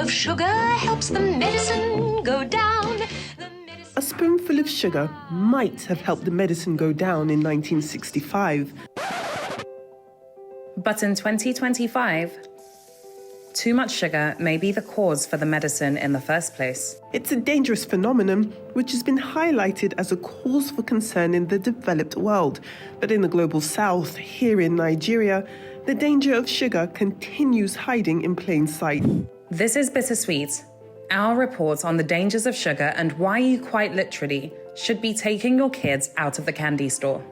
of sugar helps the medicine go down. A spoonful of sugar might have helped the medicine go down in 1965. But in 2025, too much sugar may be the cause for the medicine in the first place. It's a dangerous phenomenon which has been highlighted as a cause for concern in the developed world. But in the global south, here in Nigeria, the danger of sugar continues hiding in plain sight. This is Bittersweet, our report on the dangers of sugar and why you quite literally should be taking your kids out of the candy store.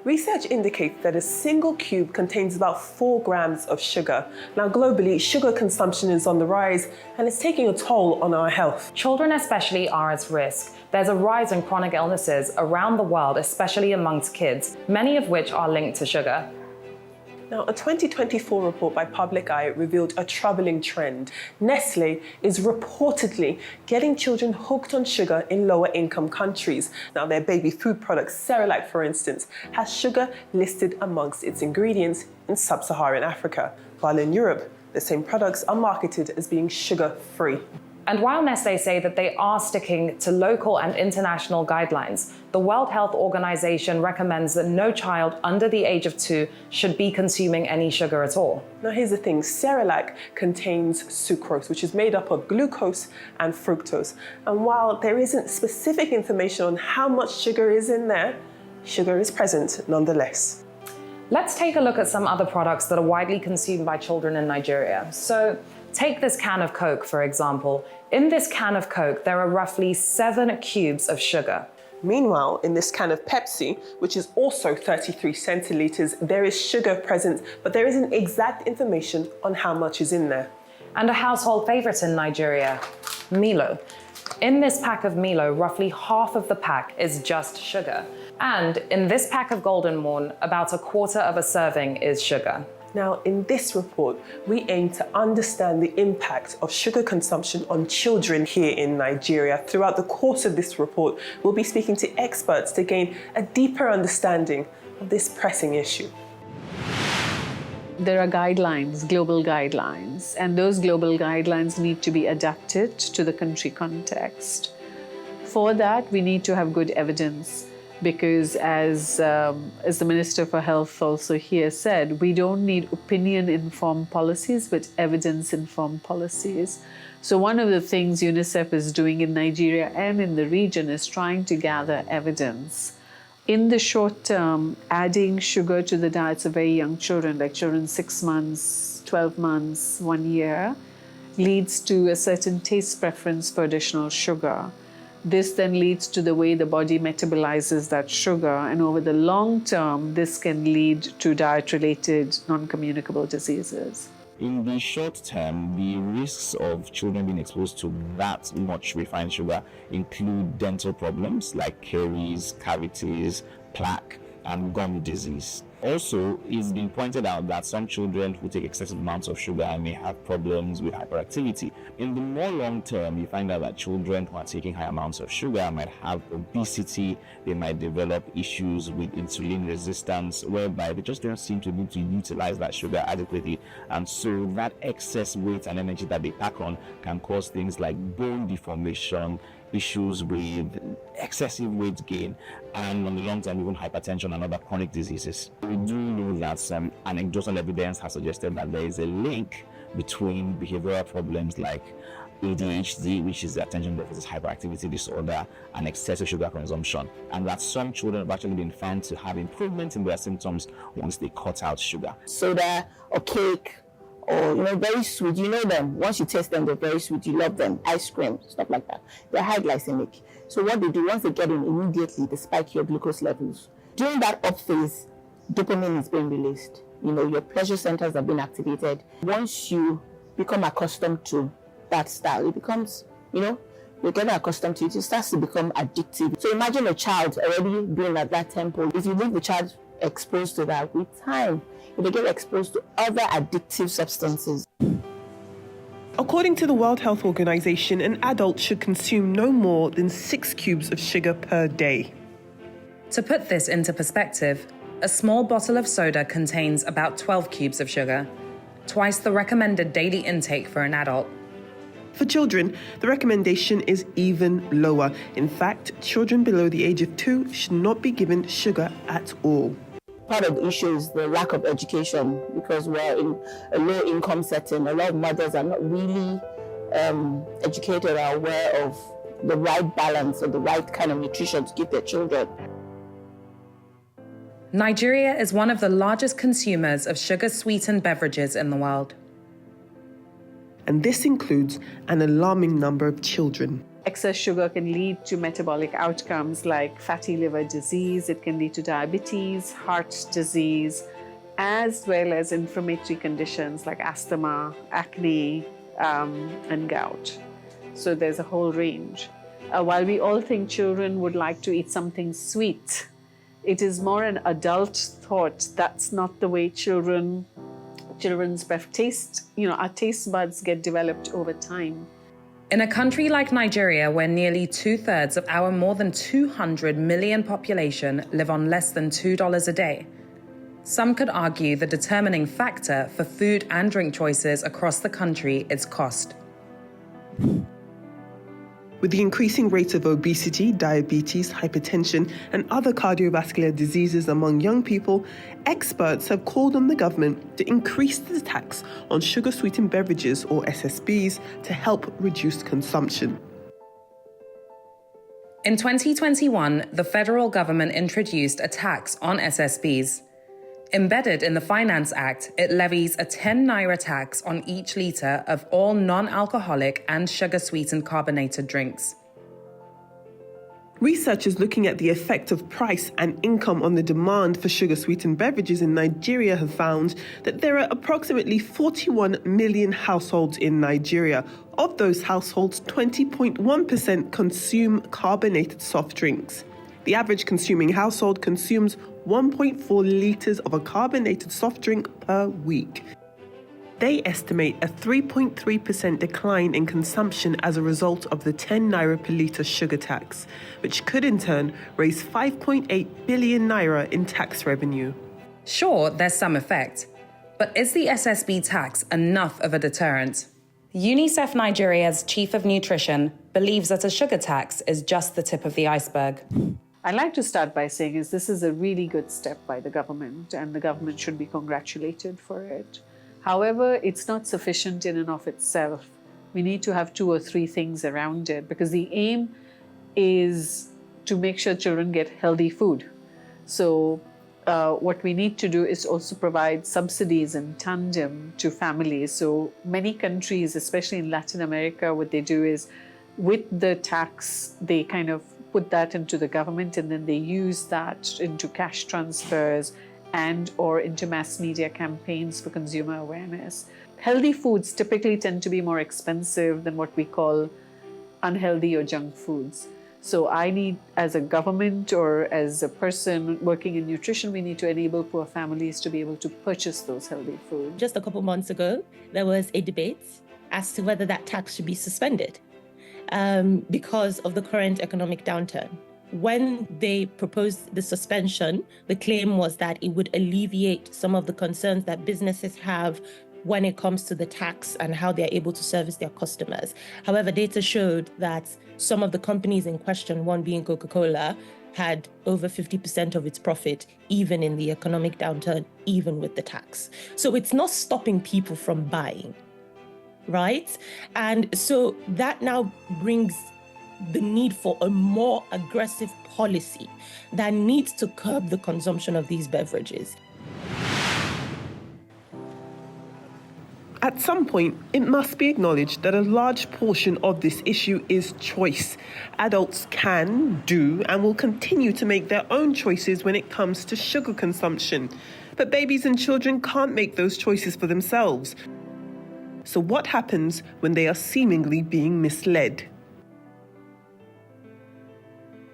Research indicates that a single cube contains about 4 grams of sugar. Now globally, sugar consumption is on the rise and it's taking a toll on our health. Children especially are at risk. There's a rise in chronic illnesses around the world, especially amongst kids, many of which are linked to sugar. Now, a 2024 report by Public Eye revealed a troubling trend. Nestle is reportedly getting children hooked on sugar in lower income countries. Now, their baby food product, Cerelac, for instance, has sugar listed amongst its ingredients in sub-Saharan Africa, while in Europe, the same products are marketed as being sugar-free. And while Nestle say that they are sticking to local and international guidelines, the World Health Organization recommends that no child under the age of 2 should be consuming any sugar at all. Now here's the thing, Cerelac contains sucrose, which is made up of glucose and fructose. And while there isn't specific information on how much sugar is in there, sugar is present nonetheless. Let's take a look at some other products that are widely consumed by children in Nigeria. So, take this can of Coke, for example. In this can of Coke, there are roughly 7 cubes of sugar. Meanwhile, in this can of Pepsi, which is also 33 centiliters, there is sugar present, but there isn't exact information on how much is in there. And a household favorite in Nigeria, Milo. In this pack of Milo, roughly half of the pack is just sugar. And in this pack of Golden Morn, about a quarter of a serving is sugar. Now, in this report, we aim to understand the impact of sugar consumption on children here in Nigeria. Throughout the course of this report, we'll be speaking to experts to gain a deeper understanding of this pressing issue. There are guidelines, global guidelines, and those global guidelines need to be adapted to the country context. For that, we need to have good evidence. Because as the Minister for Health also here said, we don't need opinion-informed policies, but evidence-informed policies. So one of the things UNICEF is doing in Nigeria and in the region is trying to gather evidence. In the short term, adding sugar to the diets of very young children, like children 6 months, 12 months, 1 year, leads to a certain taste preference for additional sugar. This then leads to the way the body metabolizes that sugar, and over the long term, this can lead to diet-related non-communicable diseases. In the short term, the risks of children being exposed to that much refined sugar include dental problems like caries, cavities, plaque, and gum disease. Also, it's been pointed out that some children who take excessive amounts of sugar may have problems with hyperactivity. In the more long term, you find out that children who are taking high amounts of sugar might have obesity, they might develop issues with insulin resistance, whereby they just don't seem to be able to utilize that sugar adequately. And so that excess weight and energy that they pack on can cause things like bone deformation, issues with excessive weight gain, and on the long term, even hypertension and other chronic diseases. We do know that some anecdotal evidence has suggested that there is a link between behavioral problems like ADHD, which is the attention deficit hyperactivity disorder, and excessive sugar consumption, and that some children have actually been found to have improvement in their symptoms once they cut out sugar. Soda or cake, or very sweet, them. Once you taste them, they're very sweet. You love them. Ice cream, stuff like that. They're high glycemic. So what they do, once they get in, immediately they spike your glucose levels. During that up phase, dopamine is being released. Your pleasure centers are being activated. Once you become accustomed to that style, it becomes, you're getting accustomed to it. It starts to become addictive. So imagine a child already being at that tempo. If you leave the child exposed to that, with time, they get exposed to other addictive substances. According to the World Health Organization, an adult should consume no more than 6 cubes of sugar per day. To put this into perspective, a small bottle of soda contains about 12 cubes of sugar. twice the recommended daily intake for an adult. For children, the recommendation is even lower. In fact, children below the age of 2 should not be given sugar at all. Part of the issue is the lack of education, because we're in a low-income setting. A lot of mothers are not really educated or aware of the right balance or the right kind of nutrition to give their children. Nigeria is one of the largest consumers of sugar-sweetened beverages in the world. And this includes an alarming number of children. Excess sugar can lead to metabolic outcomes like fatty liver disease. It can lead to diabetes, heart disease, as well as inflammatory conditions like asthma, acne, and gout. So there's a whole range. While we all think children would like to eat something sweet, it is more an adult thought. That's not the way children's taste, our taste buds get developed over time. In a country like Nigeria, where nearly 2/3 of our more than 200 million population live on less than $2 a day, some could argue the determining factor for food and drink choices across the country is cost. With the increasing rates of obesity, diabetes, hypertension, and other cardiovascular diseases among young people, experts have called on the government to increase the tax on sugar-sweetened beverages, or SSBs, to help reduce consumption. In 2021, the federal government introduced a tax on SSBs. Embedded in the Finance Act, it levies a 10 naira tax on each litre of all non-alcoholic and sugar-sweetened carbonated drinks. Researchers looking at the effect of price and income on the demand for sugar-sweetened beverages in Nigeria have found that there are approximately 41 million households in Nigeria. Of those households, 20.1% consume carbonated soft drinks. The average consuming household consumes 1.4 litres of a carbonated soft drink per week. They estimate a 3.3% decline in consumption as a result of the 10 naira per litre sugar tax, which could in turn raise 5.8 billion naira in tax revenue. Sure, there's some effect, but is the SSB tax enough of a deterrent? UNICEF Nigeria's Chief of Nutrition believes that a sugar tax is just the tip of the iceberg. I'd like to start by saying this is a really good step by the government, and the government should be congratulated for it. However, it's not sufficient in and of itself. We need to have 2 or 3 things around it, because the aim is to make sure children get healthy food. So what we need to do is also provide subsidies in tandem to families. So many countries, especially in Latin America, what they do is with the tax, they kind of put that into the government, and then they use that into cash transfers and or into mass media campaigns for consumer awareness. Healthy foods typically tend to be more expensive than what we call unhealthy or junk foods. So I need, as a government or as a person working in nutrition, we need to enable poor families to be able to purchase those healthy foods. Just a couple months ago, there was a debate as to whether that tax should be suspended because of the current economic downturn. When they proposed the suspension, the claim was that it would alleviate some of the concerns that businesses have when it comes to the tax and how they're able to service their customers. However, data showed that some of the companies in question, one being Coca-Cola, had over 50% of its profit, even in the economic downturn, even with the tax. So it's not stopping people from buying, right? And so that now brings the need for a more aggressive policy that needs to curb the consumption of these beverages. At some point, it must be acknowledged that a large portion of this issue is choice. Adults can, do, and will continue to make their own choices when it comes to sugar consumption. But babies and children can't make those choices for themselves. So what happens when they are seemingly being misled?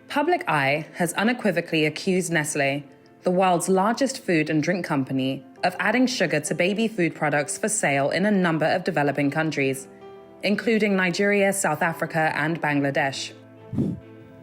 Public Eye has unequivocally accused Nestlé, the world's largest food and drink company, of adding sugar to baby food products for sale in a number of developing countries, including Nigeria, South Africa, and Bangladesh.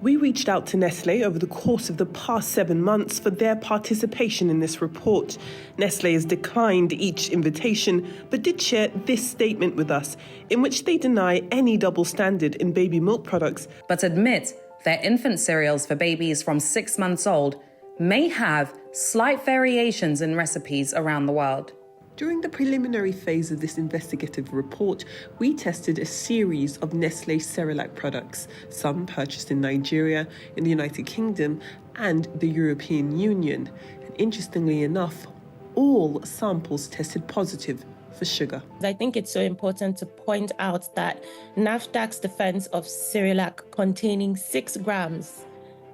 We reached out to Nestlé over the course of the past 7 months for their participation in this report. Nestlé has declined each invitation, but did share this statement with us, in which they deny any double standard in baby milk products, but admit their infant cereals for babies from 6 months old may have slight variations in recipes around the world. During the preliminary phase of this investigative report, we tested a series of Nestlé Cerelac products, some purchased in Nigeria, in the United Kingdom, and the European Union. And interestingly enough, all samples tested positive for sugar. I think it's so important to point out that NAFDAC's defense of Cerelac containing 6 grams,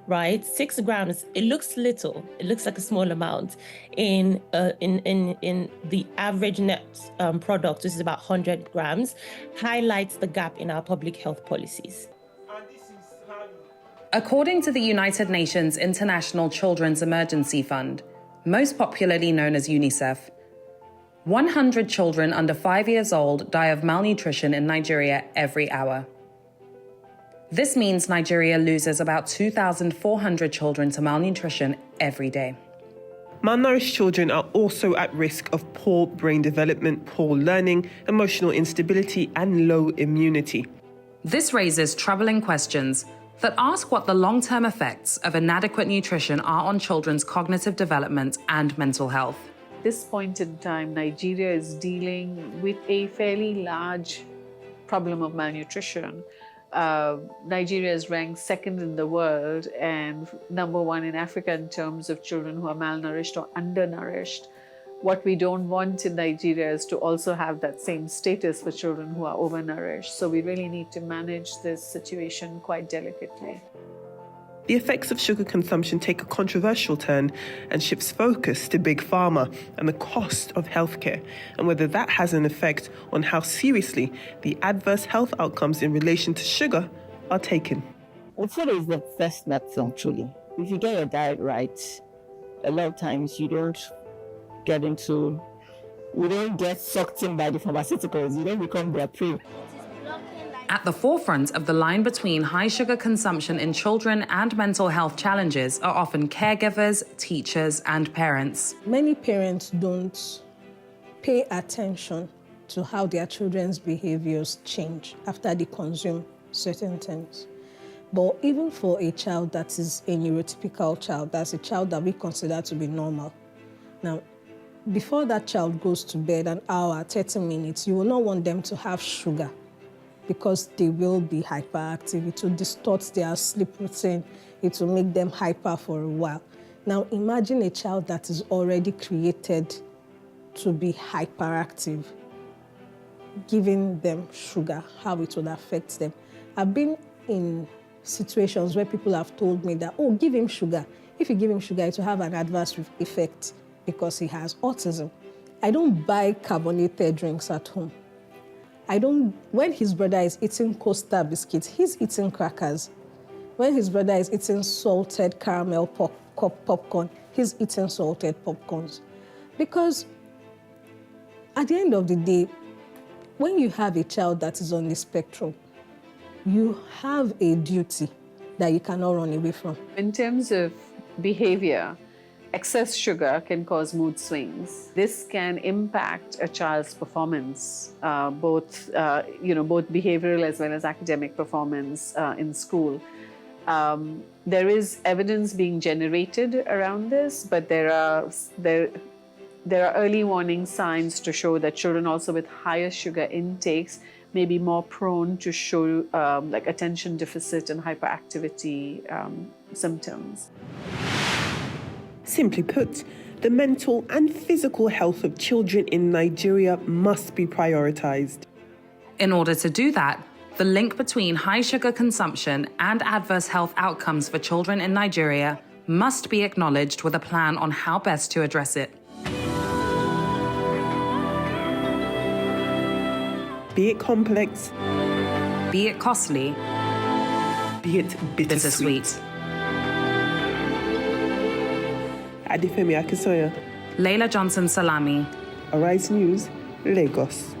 right? 6 grams, it looks little, it looks like a small amount. In the average net product, which is about 100 grams, highlights the gap in our public health policies. According to the United Nations International Children's Emergency Fund, most popularly known as UNICEF, 100 children under 5 years old die of malnutrition in Nigeria every hour. This means Nigeria loses about 2,400 children to malnutrition every day. Malnourished children are also at risk of poor brain development, poor learning, emotional instability, and low immunity. This raises troubling questions that ask what the long-term effects of inadequate nutrition are on children's cognitive development and mental health. At this point in time, Nigeria is dealing with a fairly large problem of malnutrition. Nigeria is ranked 2nd in the world and number 1 in Africa in terms of children who are malnourished or undernourished. What we don't want in Nigeria is to also have that same status for children who are overnourished. So we really need to manage this situation quite delicately. The effects of sugar consumption take a controversial turn and shifts focus to big pharma and the cost of healthcare, and whether that has an effect on how seriously the adverse health outcomes in relation to sugar are taken. Food is the first medicine, truly. If you get your diet right, a lot of times you don't get sucked in by the pharmaceuticals, you don't become their prey. At the forefront of the line between high sugar consumption in children and mental health challenges are often caregivers, teachers, and parents. Many parents don't pay attention to how their children's behaviors change after they consume certain things. But even for a child that is a neurotypical child, that's a child that we consider to be normal. Now, before that child goes to bed, an hour, 30 minutes, you will not want them to have sugar, because they will be hyperactive. It will distort their sleep routine. It will make them hyper for a while. Now imagine a child that is already created to be hyperactive, giving them sugar, how it would affect them. I've been in situations where people have told me that, oh, give him sugar. If you give him sugar, it will have an adverse effect because he has autism. I don't buy carbonated drinks at home. When his brother is eating Costa biscuits, he's eating crackers. When his brother is eating salted caramel popcorn, he's eating salted popcorns. Because at the end of the day, when you have a child that is on the spectrum, you have a duty that you cannot run away from. In terms of behavior, excess sugar can cause mood swings. This can impact a child's performance, both behavioral as well as academic performance in school. There is evidence being generated around this, but there are early warning signs to show that children also with higher sugar intakes may be more prone to show like attention deficit and hyperactivity symptoms. Simply put, the mental and physical health of children in Nigeria must be prioritized. In order to do that, the link between high sugar consumption and adverse health outcomes for children in Nigeria must be acknowledged with a plan on how best to address it. Be it complex, be it costly, be it bittersweet. Adefemi Akinsanya, Laila Johnson-Salami, Arise News, Lagos.